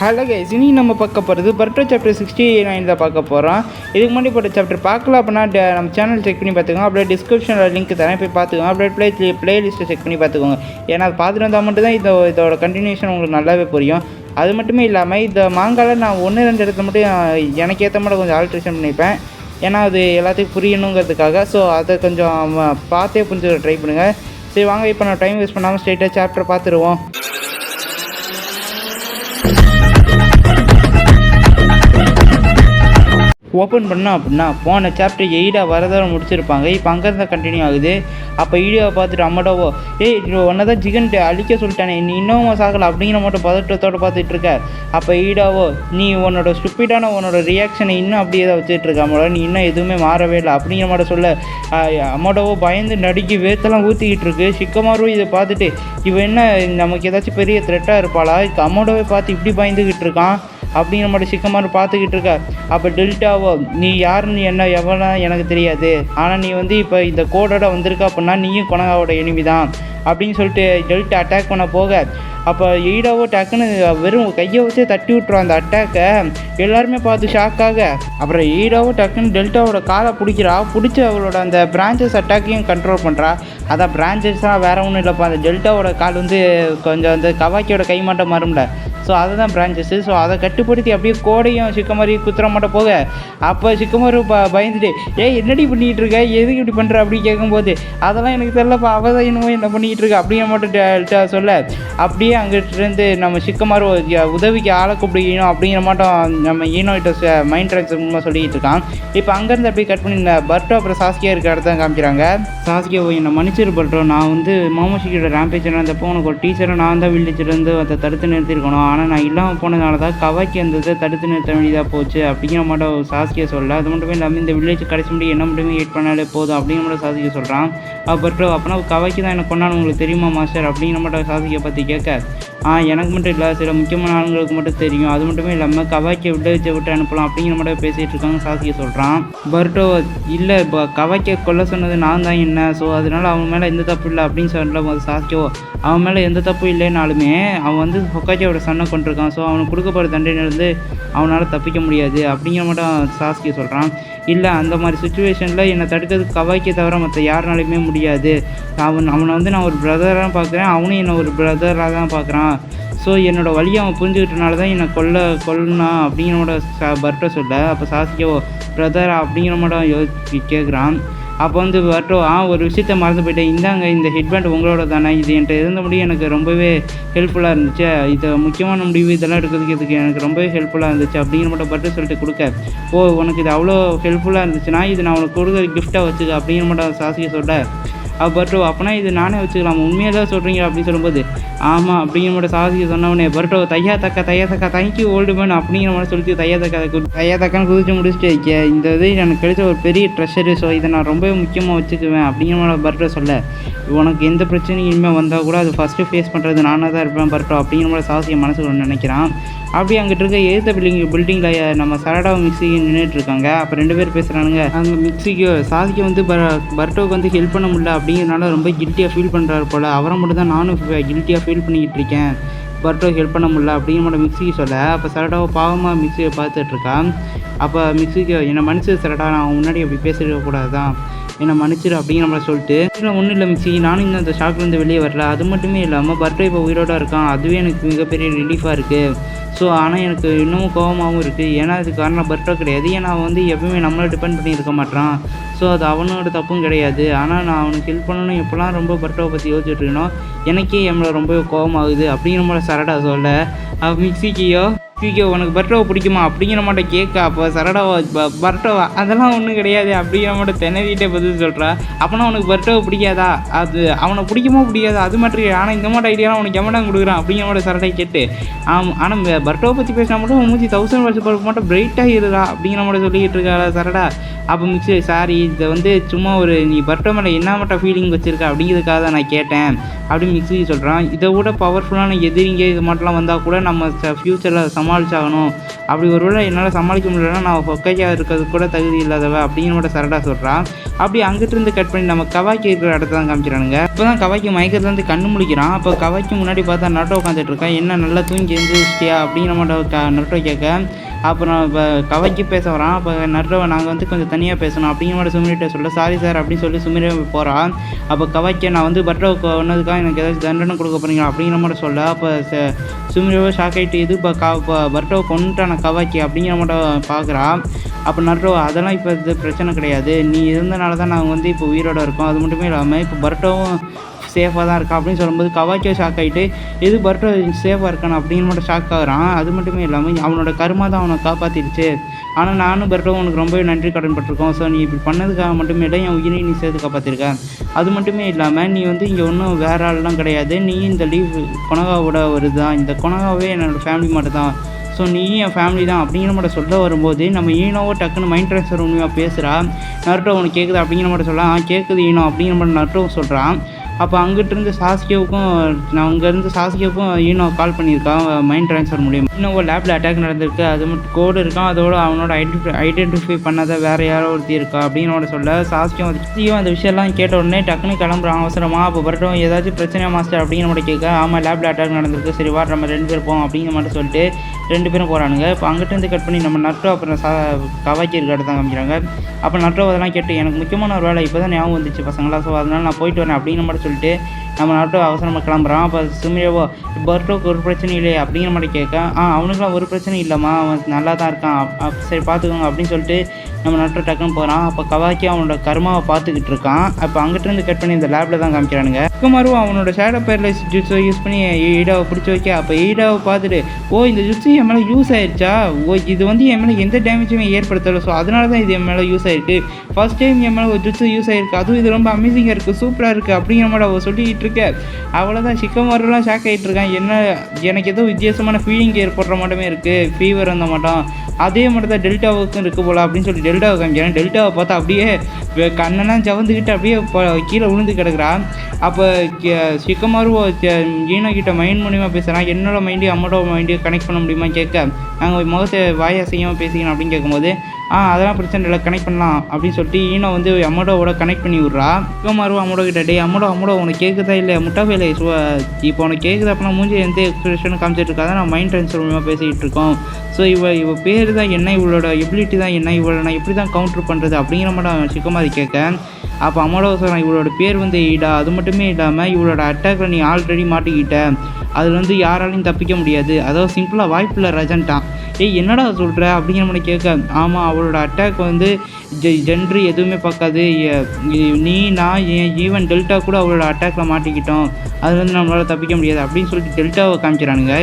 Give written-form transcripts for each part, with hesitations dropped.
Hello guys, இனி நம்ம பார்க்க போகிறது பர்டோ சாப்டர் 69 தான் பார்க்க போகிறோம். இதுக்கு முன்னாடி போட்ட சாப்டர் பார்க்கல அப்படின்னா நம்ம சேனல் செக் பண்ணி பார்த்துக்கோங்க. அப்படியே டிஸ்கிரிப்ஷனில் லிங்க் தரேன், போய் பார்த்துக்கோங்க. அப்படியே ப்ளேலிஸ்ட்டை செக் பண்ணி பார்த்துக்கோங்க. ஏன்னா அது பார்த்துட்டு வந்தால் மட்டும் தான் இதோட கண்டினியூஷன் உங்களுக்கு நல்லாவே புரியும். அது மட்டுமே இல்லாமல் இந்த மாங்காயில் நான் 1-2 இடத்துல மட்டும் எனக்கு ஏற்ற மாதிரி கொஞ்சம் ஆல்ட்ரேஷன் பண்ணிப்பேன். ஏன்னா அது எல்லாத்தையும் புரியணுங்கிறதுக்காக. ஸோ அதை கொஞ்சம் பார்த்தே புரிஞ்சு ட்ரை பண்ணுங்கள். சரி வாங்க, இப்போ நான் டைம் வேஸ்ட் பண்ணாமல் ஸ்ட்ரெயிட்டாக சாப்டர் பார்த்துருவோம். ஓப்பன் பண்ணோம் அப்படின்னா போன சாப்டர் 8 வரதோட முடிச்சிருப்பாங்க. இப்போ அங்கேருந்து கண்டினியூ ஆகுது. அப்போ ஈடியோவை பார்த்துட்டு அம்மாடோவோ ஒன்றை தான் ஜிகன்ட்டு அழிக்க சொல்லிட்டானே, நீ இன்னும் சாகலை அப்படிங்கிற மட்டும் பதட்டத்தோடு பார்த்துட்டு இருக்க. அப்போ ஈடாவோ, நீ உன்னோட ஸ்டூப்பிடான உன்னோட ரியாக்ஷனை இன்னும் அப்படியே தான் வச்சுட்டு இருக்க அம்மாடோ, நீ இன்னும் எதுவுமே மாறவே இல்லை அப்படிங்கிற மாதிரி சொல்ல அம்மாடோவோ பயந்து நடுக்கி வேத்தெல்லாம் ஊற்றிக்கிட்டு இருக்கு. ஷிக்கமாரும் இதை பார்த்துட்டு இவன் என்ன நமக்கு ஏதாச்சும் பெரிய த்ரெட்டாக இருப்பாளா, அம்மாடோவை பார்த்து இப்படி பயந்துக்கிட்டு இருக்கான் அப்படிங்கிற மாதிரி சிக்கமாரு பார்த்துக்கிட்டு இருக்கா. அப்போ டெல்டாவோ, நீ யாருன்னு என்ன எவ்வளோ எனக்கு தெரியாது, ஆனால் நீ இப்போ இந்த கோடோட வந்திருக்க அப்படின்னா நீயும் கொனகாவோட எனிமி தான் அப்படின்னு சொல்லிட்டு டெல்டா அட்டாக் பண்ண போக, அப்போ ஈடாவோ டக்குன்னு வெறும் கையை வச்சே தட்டி விட்டுரும் அந்த அட்டாக்கை. எல்லாருமே பார்த்து ஷாக்காக அப்புறம் ஈடாவோ டக்குன்னு டெல்டாவோட காலை பிடிச்சி அவளோட அந்த பிரான்ச்சஸ் அட்டாக்கையும் கண்ட்ரோல் பண்ணுறா. அதான் பிரான்ச்சஸ்லாம் வேறு ஒன்றும் இல்லைப்பா, அந்த டெல்டாவோட கால் கொஞ்சம் அந்த கவாக்கியோட கை மாட்டம் மாறும்ல, ஸோ அதுதான் பிரான்ச்சஸ்ஸு. ஸோ அதை கட்டுப்படுத்தி அப்படியே கோடையும் சிக்கமாரி குத்துற மாட்டோம் போக, அப்போ சிக்கமாரி பயந்துட்டு என்னடி பண்ணிகிட்டு இருக்க, எதுக்கு இப்படி பண்ணுற அப்படின்னு கேட்கும்போது, அதெல்லாம் எனக்கு தெரியலப்பா, அவள் தான் என்னமோ என்ன பண்ணிகிட்டு இருக்க அப்படிங்கிற மட்டும் சொல்ல, அப்படியே அங்கிட்டிருந்து நம்ம சிக்கமாரி உதவிக்கு ஆளை கூப்பிடிக்கணும் அப்படிங்கிற மாட்டோம் நம்ம ஈனோகிட்ட மைண்ட் ட்ரான்ஸ்ஃபர் சொல்லிக்கிட்டு இருக்கான். இப்போ அங்கேருந்து அப்படியே கட் பண்ணி பர்டோ அப்புறம் சாஸ்கியா இருக்க இடத்த காமிக்கிறாங்க. சாஸ்கியா என்னை மன்னிச்சிரு பர்டோ, நான் மோமோஷிக்கியோட ரேம்பேஜ் இருந்தப்போ உனக்கு ஒரு டீச்சரை நான் தான் வில்லேஜ்லேருந்து அதை தடுத்து நிறுத்திருக்கணும், ஆனால் நான் இல்லாமல் போனதுனால தான் கவாக்கி வந்ததை தடுத்து நிறுத்த வேண்டியதாக போச்சு அப்படிங்கிற மாட்டோம் சாஸ்கியா சொல்ல. அது மட்டுமே இல்லாமல் இந்த வில்லேஜ் கடைசி முடியும் என்ன மட்டுமே ஹேட் பண்ணாலே போதும் அப்படிங்கிற மாட்டோம் சாஸ்கியா சொல்கிறான். பர்டோ, அப்போனா கவாக்கி தான் எனக்கு கொண்டான்னு உங்களுக்கு தெரியுமா மாஸ்டர் அப்படிங்கிற மாட்டோம் சாஸ்கியை பற்றி கேட்க, எனக்கு மட்டும் இல்லை, சில முக்கியமான ஆளுங்களுக்கு மட்டும் தெரியும், அது மட்டுமே இல்லாமல் கவாக்கியை வில்லேஜை விட்டு அனுப்பலாம் அப்படிங்கிற மட்டும் பேசிகிட்டு இருக்காங்க சாஸ்கியை சொல்கிறான். பர்டோ, இல்லை கவாக்கியை கொல்ல சொன்னது நான் தான் என்ன, ஸோ அதனால் அவன் மேலே எந்த தப்பு இல்லை அப்படின்னு சொல்ல போது சாஸ்கியோ, அவன் மேலே எந்த தப்பும் இல்லைனாலுமே அவன் ஹொக்காக்கியோட சன்னை கொண்டிருக்கான், ஸோ அவனுக்கு கொடுக்கப்படுற தண்டனையிலேருந்து அவனால் தப்பிக்க முடியாது அப்படிங்கிற மட்டும் சாஸ்கியை சொல்கிறான். இல்லை, அந்த மாதிரி சுச்சுவேஷனில் என்னை தடுக்கிறதுக்கு கவாக்கியை தவிர மற்ற யாருனாலையுமே முடியாது, அவனை நான் ஒரு பிரதராக பார்க்குறேன், அவனும் என்னை ஒரு பிரதராக தான் பார்க்குறான், ஸோ என்னோடய வழியை அவன் புரிஞ்சுக்கிட்டனால தான் என்னை கொல்லணும் அப்படிங்கிற மட்டும் பர்டோ சொல்ல. அப்போ சாஸ்கியோ, பிரதரா அப்படிங்கிற மட்டும் கேட்குறான். அப்போ பர்டோ, ஒரு விஷயத்த மறந்து போயிட்டேன், இந்தாங்க இந்த ஹெட்பேண்ட் உங்களோட தானே, இது என்கிட்ட இருந்த முடியும் எனக்கு ரொம்பவே ஹெல்ப்ஃபுல்லாக இருந்துச்சு, இது முக்கியமான முடிவு இதெல்லாம் எடுக்கிறதுக்கு இதுக்கு எனக்கு ரொம்பவே ஹெல்ப்ஃபுல்லாக இருந்துச்சு அப்படிங்கிற மட்டும் பர்டோ சொல்லிட்டு கொடுக்க, உனக்கு இது அவ்வளோ ஹெல்ப்ஃபுல்லாக இருந்துச்சுன்னா இது நான் உனக்கு கொடுக்குற கிஃப்ட்டாக வச்சுக்க அப்படிங்கிற மட்டும் சாஸ்கியை சொல்ல. பர்டோ, அப்போனா இது நானே வச்சுக்கலாம், உண்மையாக தான் சொல்கிறீங்க அப்படின்னு சொல்லும்போது, ஆமாம் அப்படிங்கிற மட்டும் சாஸ்கியை சொன்னவனே பர்டோ தையா தக்கா தேங்க்யூ ஓல்டு மேன் அப்படிங்கிற மாதிரி சொல்லிட்டு தையா தக்கான்னு குதிச்சு முடிச்சுட்டு, இந்த இது எனக்கு கிடைச்ச ஒரு பெரிய ட்ரெஷரு, ஸோ இதை நான் ரொம்பவே முக்கியமாக வச்சுக்குவேன் அப்படிங்கிற மாதிரி பர்டோ சொல்ல, உனக்கு எந்த பிரச்சனையும் இனிமேல் வந்தால் கூட அது ஃபஸ்ட்டு ஃபேஸ் பண்ணுறது நானாக தான் இருப்பேன் பர்டோ அப்படிங்கிற மாதிரி சாஸ்கியை மனசுக்குள்ள நினைக்கிறான். அப்படியே அங்கிட்டு இருக்க எதிர்த்த பில்டிங்கில் நம்ம சரடாவை மிக்சிக்கு நின்றுட்டுருக்காங்க. அப்போ 2 பேர் பேசுகிறானுங்க. அங்கே மிக்சிக்கு சாஸ்கியை பர்டோவுக்கு ஹெல்ப் பண்ண முடியல அப்படிங்கிறனால ரொம்ப கில்ட்டியாக ஃபீல் பண்ணுறாரு போல், அவரை மட்டும் தான் நானும் கில்ட்டியாக ஃபீல் பண்ணிக்கிட்டு இருக்கேன், பர்டோ ஹெல்ப் பண்ண முடியல அப்படிங்கிற மட்டும் மிக்சிக்கு சொல்ல. அப்போ சரடாவை பாவமாக மிக்சியை பார்த்துட்ருக்கான். அப்போ மிக்சிக்கு, என்னை மன்னிச்சு சரடா, நான் முன்னாடி அப்படி பேசிடக்கூடாது தான், என்னை மன்னிச்சிரு அப்படிங்கிற மாதிரி சொல்லிட்டு, ஒன்றும் இல்லை மிக்சி, நானும் இன்னும் அந்த ஷாக்லேருந்து வெளியே வரல, அது மட்டுமே இல்லாமல் பர்டோ இப்போ உயிரோடு இருக்கான், அதுவே எனக்கு மிகப்பெரிய ரிலீஃபாக இருக்குது. ஸோ ஆனால் எனக்கு இன்னமும் கோபமாகவும் இருக்குது, ஏன்னா அதுக்கு காரணம் பர்டோ கிடையாது, ஏன்னா அவன் எப்பவுமே நம்மளை டிபெண்ட் பண்ணி இருக்க மாட்டான், ஸோ அது அவனோட தப்பும் கிடையாது. ஆனால் நான் அவனுக்கு ஹெல்ப் பண்ணணும் எப்போலாம் ரொம்ப பர்டோவை பற்றி யோசிச்சுட்டு இருக்கணும், எனக்கே எம்மளை ரொம்ப கோபமாகுது அப்படிங்கிற மாதிரி சரடா சொல்ல. மிக்சிக்கியோ உனக்கு பர்டோவை பிடிக்குமா அப்படிங்கிற மாட்டேன் கேட்க. அப்போ சரடாவா, பர்டோவா அதெல்லாம் ஒன்றும் கிடையாது அப்படிங்கிற மாட்டேன் தென்னவீட்டே பதில் சொல்கிறா. அப்போனா உனக்கு பர்டோவை பிடிக்காதா, அது அவனை பிடிக்குமோ பிடிக்காதா அது மட்டும், ஆனால் இந்த மாதிரி ஐடியாலாம் உனக்கு எவ்வளோ கொடுக்குறான் அப்படிங்கிற மாதிரி சரடை கேட்டு, ஆனால் பர்டோவை பற்றி பேசினா மட்டும் மூஞ்சி 1000 வருஷம் பார்க்க மாட்டோம் பிரைட்டாக இருடா அப்படிங்கிற மாதிரி சொல்லிக்கிட்டு இருக்கா சரடா. அப்போ மிக்ஸி சாரி இதை வந்து சும்மா ஒரு நீ பர்ட்டோ மேலே என்ன மட்டும் ஃபீலிங் வச்சுருக்க அப்படிங்கிறதுக்காக தான் நான் கேட்டேன் அப்படின்னு மிக்ஸி சொல்கிறான். இதை விட பவர்ஃபுல்லான எதிரிங்க இது மட்டும்லாம் வந்தால் கூட நம்ம ஃப்யூச்சரில் சமாளிச்சாகணும். அப்படி ஒருவேளை என்னால் சமாளிக்க முடியலன்னா நான் ஒக்கையாக இருக்கிறது கூட தகுதி இல்லாதவ அப்படிங்கிற மட்டும் சரடா சொல்கிறான். அப்படி அங்கிட்டிருந்து கட் பண்ணி நம்ம கவாக்கி இருக்கிற இடத்த தான் காமிக்கிறானுங்க. இப்போ தான் கவாக்கி மயக்கத்துலேருந்து கண்ணு முழிக்கிறான். அப்போ கவாக்கி முன்னாடி பார்த்தா நட்டோ உட்காந்துட்டு இருக்கான். என்ன நல்லா தூங்கி எழுந்திரிச்சிட்டியா அப்படிங்கிற மட்டும் நட்டோ கேட்க, அப்புறம் இப்போ கவாக்கி பேச வரான். அப்போ நட்டோவை நாங்கள் வந்து கொஞ்சம் தனியாக பேசணும் அப்படிங்கிற மாதிரி சுமிரிட்ட சொல்ல, சாரி சார் அப்படின்னு சொல்லி சுமிரே போகிறான். அப்போ கவாக்கியை நான் வந்து பர்ட்டோவுக்கு ஒன்றதுக்காக எனக்கு ஏதாச்சும் தண்டனை கொடுக்க போகிறீங்க அப்படிங்கிற மாதிரி சொல்ல, அப்போ சுமிரவே ஷாக் ஆகிட்டு இது இப்போ பர்ட்டோவை கொண்டுட்டான கவாக்கி அப்படிங்கிற மட்டும் பார்க்குறான். அப்போ நட்டோ அதெல்லாம் இப்போ இது பிரச்சனை கிடையாது, நீ இருந்தனால தான் நாங்கள் வந்து இப்போ உயிரோடு இருக்கோம். அது மட்டுமே இல்லாமல் இப்போ பர்ட்டோவும் சேஃபாக தான் இருக்கான் அப்படின்னு சொல்லும்போது கவாக்கியோ ஷாக் ஆகிட்டு இது பர்ட்டோ சேஃபாக இருக்கானு அப்படின்னு மட்டும் ஷாக் ஆகுறான். அது மட்டுமே இல்லாமல் அவனோட கருமா தான் அவனை காப்பாற்றிடுச்சு. ஆனால் நானும் பர்ட்டோ உனக்கு ரொம்பவே நன்றி கடன் பட்டிருக்கோம். ஸோ நீ இப்படி பண்ணதுக்காக மட்டுமே இல்லை என் உயிரை நீ சேர்த்து காப்பாற்றிருக்க. அது மட்டுமே இல்லாமல் நீ வந்து இங்கே ஒன்றும் வேற ஆள்லாம் கிடையாது, நீ இந்த லீவ் கொனகாவோட ஒரு தான், இந்த கொனகாவே என்னோடய ஃபேமிலி மட்டும் தான், ஸோ நீ என் ஃபேமிலி தான் அப்படிங்கிற மட்டும் சொல்ல வரும்போது நம்ம ஈனோவோ டக்குன்னு மைண்ட் ட்ரான்ஸ்ஃபர் உண்மையாக பேசுகிறா. நருட்டோ உனக்கு கேட்குது அப்படிங்கிற மட்டும் சொல்லலாம். கேட்குது ஈனோ அப்படிங்கிற மட்டும் நருட்டோ சொல்கிறான். அப்போ அங்கிட்டிருந்து சாஸ்கியோவுக்கும் நான் அங்கேருந்து சாஸ்கியோவுக்கும் ஈனோ கால் பண்ணியிருக்கான் மைண்ட் ட்ரான்ஸ்ஃபர் மூலியம். ஈனோவோ லேபில் அட்டாக் நடந்திருக்கு, அது மட்டும் கோடு இருக்கான், அதோட அவனோட ஐடென்டிஃபை பண்ணாத வேறு யாரோ ஒருத்தி இருக்கா அப்படிங்கிற சொல்ல சாஸ்கியும் அந்த விஷயம்லாம் கேட்ட உடனே டக்குன்னு கிளம்புறான் அவசரமாக. அப்போ பர்ட்டோ ஏதாச்சும் பிரச்சனையா மாஸ்டர் அப்படிங்கிற மட்டும் கேட்க, ஆமாம் லேபில் அட்டாக் நடந்திருக்கு, சரி வா நம்ம 2 பேர் போவோம் அப்படிங்கிற மட்டும் சொல்லிட்டு 2 பேரும் போகிறானுங்க. இப்போ அங்கிட்டிருந்து கட் பண்ணி நம்ம நட்டோ அப்புறம் கவாக்கி இருக்க இடத்தான் காமிக்கிறாங்க. அப்போ நட்டோ அதெல்லாம் கேட்டு எனக்கு முக்கியமான ஒரு வேலை இப்போ தான் ஞாபகம் வந்துச்சு பசங்களா, ஸோ அதனால் நான் போயிட்டு வரேன் அப்படிங்கிற மாதிரி சொல்லிட்டு நம்ம நட்டோ அவசரமாக கிளம்புறான். அப்போ சுமிரேவோ பர்ட்டோக்கு ஒரு பிரச்சனை இல்லையே அப்படிங்கிற மாதிரி கேட்க, அவனுக்குலாம் ஒரு பிரச்சனை இல்லைம்மா, அவன் நல்லா தான் இருக்கான், சரி பார்த்துக்கோங்க அப்படின்னு சொல்லிட்டு நம்ம நட்டோ டக்குன்னு போகிறான். அப்போ கவாக்கி அவனோட கர்மாவை பார்த்துக்கிட்டு இருக்கான். அப்போ அங்கிட்டிருந்து கட் பண்ணி இந்த லேபில் தான் காமிக்கிறானுங்க. குமாரும் அவனோட ஷேடோ பேரலைஸ் ஜுட்ஸை யூஸ் பண்ணி ஈடாவை பிடிச்சி வைக்க, அப்போ ஈடாவை பார்த்துட்டு ஓ இந்த ஜுட்ஸு என் மேலே யூஸ் ஆயிடுச்சா, ஓ இது வந்து என் மேலே எந்த டேமேஜுமே ஏற்படுத்தலை, ஸோ அதனால தான் இது என் மேலே யூஸ் ஆயிருக்கு, ஃபர்ஸ்ட் டைம் என் மேலே ஒரு ஜுட்ஸு யூஸ் ஆயிருக்கு, அதுவும் இது ரொம்ப அமேசிங்காக இருக்குது, சூப்பராக இருக்குது அப்படிங்கிற மாதிரி அவள் சொல்லிக்கிட்டு இருக்க. அவ்வளோதான் ஷிக்கமாருலாம் ஷாக் ஆகிட்டு இருக்கான். என்ன எனக்கு ஏதோ வித்தியாசமான ஃபீலிங் ஏற்படுற மட்டுமே இருக்குது, ஃபீவர் அந்த மாட்டோம் அதே மட்டும் தான் டெல்டாவுக்கும் இருக்குது போல் அப்படின்னு சொல்லி டெல்டாவை காமிக்கிறேன். டெல்டாவை பார்த்தா அப்படியே கண்ணெல்லாம் ஜவந்துக்கிட்டு அப்படியே கீழே விழுந்து கிடக்குறான். அப்போ ஷிக்கமாரு ஈனோ கிட்ட மைண்ட் மூலியமாக பேசுகிறான். என்னோட மைண்டையும் அம்மோட மைண்டையும் கனெக்ட் பண்ண முடியுமா கேட்க, நாங்கள் முகத்தை வாயை செய்யாமல் பேசிக்கணும் அப்படின்னு கேட்கும்போது அதெல்லாம் பிரச்சனை இல்லை கனெக்ட் பண்ணலாம் அப்படின்னு சொல்லிட்டு ஈனோ வந்து அம்மோடோவோட கனெக்ட் பண்ணி விட்றா. ஷிக்கமாரு அம்மோட கிட்ட டே அம்மோட உனக்கு கேட்குதா இல்லை முட்டாவே இல்லை, இப்போ உனக்கு கேட்குது அப்படின்னா மூஞ்சி எந்த எக்ஸ்பிரஷனும் காமிச்சிட்டு இருக்காதான் நான் மைண்ட் ட்ரான்ஸ்ஃபர் மூலமாக பேசிக்கிட்டு இருக்கோம். ஸோ இவ பேர் தான் என்ன, இவளோட எபிலிட்டி தான் என்ன, இவளை நான் எப்படி தான் கவுண்டர் பண்ணுறது அப்படிங்கிற மட்டும் ஷிக்கமாரி கேட்க, அப்போ அம்மோட சொல்கிறேன் இவளோட பேர் வந்து ஈடா, அது மட்டுமே இல்லாமல் இவளோட அட்டாக்கில் நீ ஆல்ரெடி மாட்டிக்கிட்ட, அதில் வந்து யாராலையும் தப்பிக்க முடியாது, அதாவது சிம்பிளாக வாய்ப்பில்லை ரஜன்ட்டான். என்னடா சொல்கிற அப்படிங்கிற மாதிரி கேட்க, ஆமாம் அவளோட அட்டாக் வந்து ஜென்ட்ரு எதுவுமே பார்க்காது, நீ நான் ஈவன் டெல்டா கூட அவளோட அட்டாக்கில் மாட்டிக்கிட்டோம், அது வந்து நம்மளால் தப்பிக்க முடியாது அப்படின்னு சொல்லிட்டு டெல்டாவை காமிக்கிறானுங்க.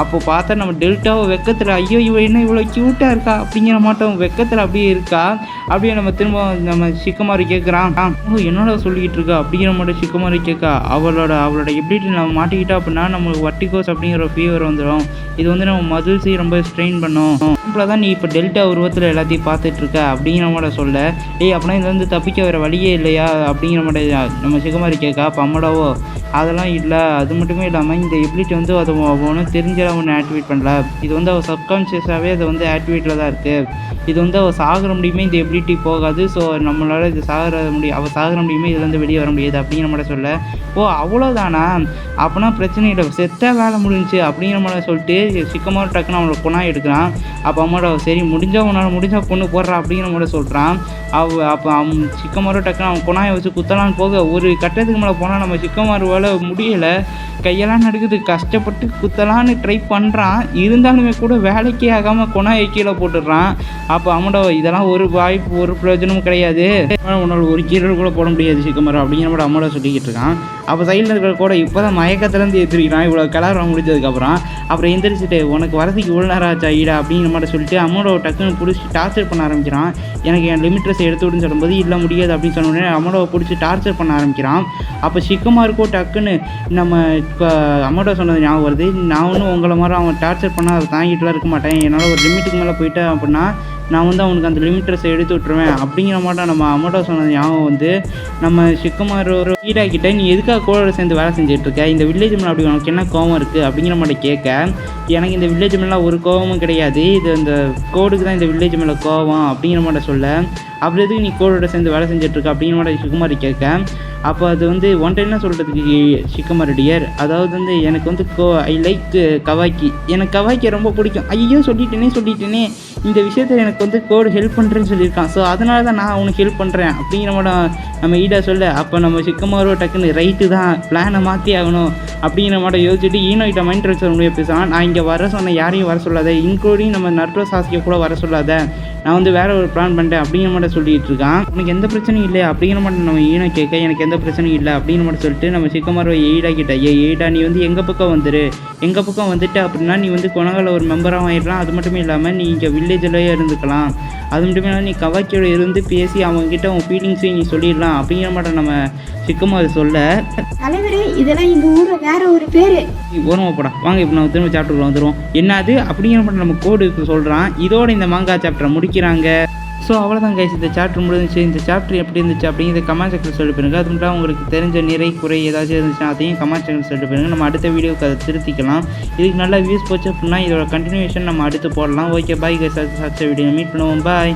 அப்போ பார்த்தா நம்ம டெல்டாவை வெக்கத்தில் ஐயோ இவ என்ன இவ்வளோ க்யூட்டாக இருக்கா அப்படிங்கிற மாட்டோம் வெக்கத்தில் அப்படியே இருக்கா. அப்படியே நம்ம திரும்ப நம்ம ஷிக்கமாரி கேட்குறான், என்னோட சொல்லிக்கிட்டு இருக்கா அப்படிங்கிற மட்டும் ஷிக்கமாரி கேட்க, அவளோட எபிலிட்டி நம்ம மாட்டிக்கிட்டா அப்படின்னா நம்மளுக்கு வர்டிகோஸ் அப்படிங்கிற ஃபீவர் வந்துடும், இது வந்து நம்ம மசில்ஸை ரொம்ப ஸ்ட்ரெயின் பண்ணோம், சிம்பிளாக தான் நீ இப்போ டெல்டா உருவத்தில் எல்லாத்தையும் பார்த்துட்டு இருக்க அப்படிங்கிற மாதிரி சொல்ல, அப்படின்னா இது வந்து தப்பிக்க வேறு வழியே இல்லையா அப்படிங்கிற மாதிரி நம்ம ஷிக்கமாரி கேட்க, அப்போ அம்மடாவோ அதெல்லாம் இல்லை, அது மட்டுமே இல்லாமல் இந்த எபிலிட்டி வந்து அதை ஒன்றும் தெரிஞ்சால் ஒன்று ஆக்டிவேட் பண்ணல, இது வந்து அவள் சப்கான்ஷியஸாகவே அது வந்து ஆக்டிவேட்டில் தான் இருக்குது, இது வந்து அவள் சாகிற முடியுமே இந்த எபிலிட்டி போகாது, ஸோ நம்மளால் இது அவள் சாகிற முடியுமே இதுலேருந்து வெளியே வர முடியாது அப்படிங்கிற மாதிரி சொல்ல, ஓ அவ்வளோதானா அப்படின்னா பிரச்சனை இல்லை செத்தாக வேலை முடிஞ்சிச்சு அப்படிங்கிற மாதிரி சொல்லிட்டு சிக்கமாக டக்குன்னு அவனோட பொண்ணாக எடுக்கிறான். அப்போ அம்மாவோட சரி முடிஞ்சால் உன்னால் முடிஞ்சால் பொண்ணு போடுறா அப்படிங்கிற மாதிரி சொல்கிறான். அப்போ சிக்கமாரோ டக்குன்னு அவன் கொனாயை வச்சு குத்தலான்னு போக ஒரு கட்டத்துக்கு மேலே போனால் நம்ம சிக்கமாருவால் முடியலை, கையெல்லாம் நடக்குது, கஷ்டப்பட்டு குத்தலான்னு ட்ரை பண்ணுறான், இருந்தாலுமே கூட வேலைக்கே ஆகாமல் கொனாயை கீழே போட்டுடுறான். அப்போ அம்மடோ இதெல்லாம் ஒரு வாய்ப்பு ஒரு பிரயோஜனமும் கிடையாது, உன்னால் ஒரு கீழே கூட போட முடியாது சிக்கமாரோ அப்படிங்கிற மாதிரி அம்மடோ சொல்லிக்கிட்டு இருக்கான். அப்போ சைடில் இருக்கிற கூட இப்போ தான் மயக்கத்துலேருந்து எத்திரிக்கிறான் இவ்வளோ கலர் முடிஞ்சதுக்கப்புறம். அப்புறம் எந்திரிச்சிட்டு உனக்கு வரதுக்கு இவ்வளோ நேரம் ஆச்சா ஈடா அப்படிங்கிற மாதிரி சொல்லிட்டு அம்மோட டக்குன்னு பிடிச்சி டார்ச்சர் பண்ண ஆரம்பிக்கிறான். எனக்கு என் லிமிட்ரஸ் எடுத்து விடுன்னு சொல்லும்போது இல்லை முடியாது அப்படின்னு சொன்னோடனே அம்மோட பிடிச்சி டார்ச்சர் பண்ண ஆரம்பிக்கிறான். அப்போ சிக்கமாருக்கோ டக்குன்னு நம்ம அம்மோட சொன்னது ஞாபகம் வருது, நான் ஒன்றும் உங்களை மாதிரி அவன் டார்ச்சர் பண்ணால் அதை தாங்கிட்டுலாம் இருக்க மாட்டேன், என்னால் ஒரு லிமிட்டுக்கு மேலே போயிட்டேன் அப்படின்னா நான் வந்து அவனுக்கு அந்த லிமிட்டர்ஸை எடுத்து விட்டுருவேன் அப்படிங்கிற மாட்டோம் நம்ம அமோட்டோ சொன்னது ஞாபகம் வந்து நம்ம ஷிக்குமார் ஒரு ஈடா கிட்ட நீ எதுக்காக கோடோட சேர்ந்து வேலை செஞ்சுட்டு இருக்க, இந்த வில்லேஜ் மேலே அப்படி உனக்கு என்ன கோவம் இருக்குது அப்படிங்கிற மாதிரி கேட்க, எனக்கு இந்த வில்லேஜ் மேலே ஒரு கோவமும் கிடையாது, இது அந்த கோடுக்கு தான் இந்த வில்லேஜ் மேலே கோவம் அப்படிங்கிற மாதிரி சொல்ல, அப்படி எதுக்கு நீ கோடோட சேர்ந்து வேலை செஞ்சுட்ருக்க அப்படிங்கிற மாதிரி ஷிக்குமாரி கேட்க, அப்போ அது வந்து ஒன் டைம் என்ன சொல்கிறதுக்கு ஷிக்குமார் டியர், அதாவது வந்து எனக்கு வந்து ஐ லைக் கவாக்கி, எனக்கு கவாக்கியை ரொம்ப பிடிக்கும். ஐயோ சொல்லிட்டேனே இந்த விஷயத்தில் எனக்கு வந்து கோடு ஹெல்ப் பண்ணுறேன்னு சொல்லியிருக்கான், ஸோ அதனால தான் நான் உனக்கு ஹெல்ப் பண்ணுறேன் அப்படிங்கிற மாதிரி நம்ம ஈடா சொல்ல, அப்போ நம்ம ஷிக்குமாரோ டக்குன்னு ரைட்டு தான் பிளானை மாற்றி ஆகணும் அப்படிங்கிற மாதிரி யோசிச்சுட்டு ஈனோகிட்ட மைண்ட் ட்ரெக்ஸர் முடிய பேசுகிறான். நான் இங்கே வர சொன்னேன், யாரையும் வர சொல்லாத, இன்க்ளூடிங் நம்ம நர்டோ சாஸ்கியை கூட வர சொல்லாத, நான் வந்து வேறு ஒரு பிளான் பண்ணிட்டேன் அப்படிங்கிற மாதிரி சொல்லிட்டு இருக்கான். உனக்கு எந்த பிரச்சனையும் இல்லை அப்படிங்கிற மாதிரி நம்ம ஈனோ கேட்க, எனக்கு எந்த பிரச்சனையும் இல்லை அப்படிங்கிற மாதிரி சொல்லிட்டு நம்ம ஷிக்குமாரோ எய்டா கிட்ட, எய்டா நீ வந்து எங்கள் பக்கம் வந்துட்டு அப்படின்னா நீ வந்து கொனகால ஒரு மெம்பராக ஆயிடலாம், அது மட்டுமே இல்லாமல் நீ இங்கே வில்லேஜ்லேயே இருந்துக்கலாம், அது மட்டுமே இல்லாமல் நீ கவாக்கியோட இருந்து பேசி அவங்ககிட்ட உன் ஃபீலிங்ஸையும் நீ சொல்லிடலாம் அப்படிங்கிற மாதிரி நம்ம ஷிக்குமார் சொல்ல, தலைவரே இதெல்லாம் எங்கள் ஊரில் வேற ஒரு பேர் ஓரமாப்படா வாங்க இப்போ நம்ம திரும்ப சாப்டருக்குள்ள வந்துடுவோம். என்னது அப்படிங்கிற மாதிரி நம்ம கோடு சொல்கிறான். இதோட இந்த மாங்கா சாப்டரை முடிக்கிறாங்க. ஸோ அவ்வளோதான் கைஸ், இந்த சாப்டர் முடிஞ்சிச்சு. இந்த சாப்டர் எப்படி இருந்துச்சு அப்படிங்கிறத கமெண்ட் செக்ஷனில் சொல்லி போயிருங்க. அது மட்டும் உங்களுக்கு தெரிஞ்ச நிறை குறை ஏதாச்சும் இருந்துச்சுன்னா அதையும் கமெண்ட் செக்ஷனில் சொல்லிட்டு போயிருங்க. நம்ம அடுத்த வீடியோக்கு அதை திருத்திக்கலாம். இதுக்கு நல்லா வியூஸ் போச்சு அப்படின்னா இதோட கண்டினியூஷன் நம்ம அடுத்து போடலாம். ஓகே பாய் கைஸ், அடுத்த வீடியோ மீட் பண்ணுவோம். பாய்.